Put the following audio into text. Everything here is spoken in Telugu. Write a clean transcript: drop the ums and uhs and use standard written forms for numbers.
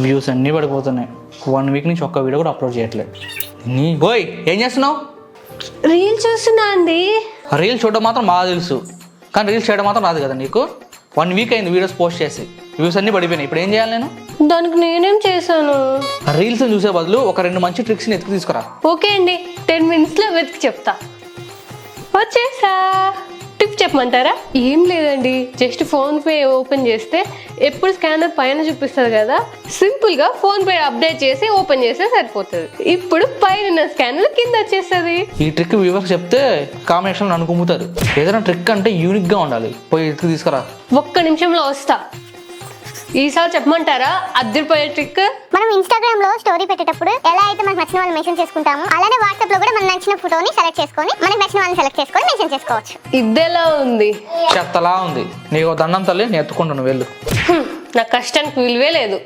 వ్యూస్ అన్నీ పడిపోతున్నాయి. 1 వీక్ నుంచి ఒక్క వీడియో కూడా అప్లోడ్ చేయట్లేదు. నీ ఓయ్ ఏం చేస్తున్నావు? రీల్ చూస్తున్నా అండి. రీల్స్ చూడడం మాత్రం బాగా తెలుసు, కానీ రీల్స్ చేయడం మాత్రం రాదు కదా నీకు. 1 వీక్ అయింది వీడియోస్ పోస్ట్ చేసి, వ్యూస్ అన్నీ పడిపోయినాయి. ఇప్పుడు ఏం చేయాలి నేను? దానికి నేనేం చేశాను? రీల్స్ చూసే బదులు ఒక 2 మంచి ట్రిక్స్ని ఎత్తుకు తీసుకురా. ఓకే అండి, 10 minutesలో వెతికి చెప్తా. వచ్చేసా. టిప్ చెప్పమంటారా? ఏం లేదండి, జస్ట్ ఫోన్పే ఓపెన్ చేస్తే ఎప్పుడు స్కానర్ పైన చూపిస్తుంది కదా, సింపుల్గా ఫోన్పే అప్డేట్ చేసి ఓపెన్ చేస్తే సరిపోతుంది. ఇప్పుడు పైన స్కానర్ కింద వచ్చేస్తుంది. ఈ ట్రిక్ వ్యూవర్స్ చెప్తే కాంబినేషన్ అనుకుంటారు. ఏదైనా ట్రిక్ అంటే యూనిక్గా ఉండాలి. పోయి ఎత్తుకు తీసుకురా. ఒక్క నిమిషంలో వస్తా. ఈసారి చెప్పమంటారా అద్దరిపోయే ట్రిక్? మనం ఇన్స్టాగ్రామ్ లో స్టోరీ పెట్టేటప్పుడు ఎలా అయితే మనకు నచ్చిన వాళ్ళు మెన్షన్ చేసుకుంటాము, అలానే వాట్సాప్ లో కూడా మనకు నచ్చిన ఫోటోని సెలెక్ట్ చేసుకొని మనకు నచ్చిన వాళ్ళని సెలెక్ట్ చేసుకొని మెన్షన్ చేసుకోవచ్చు. ఇద్దెలా ఉంది? చెత్తలా ఉంది. నీకు దండం తల్లి, నేను ఎత్తుకుంటాను వెళ్ళు. నా కష్టానికి విలువే లేదు.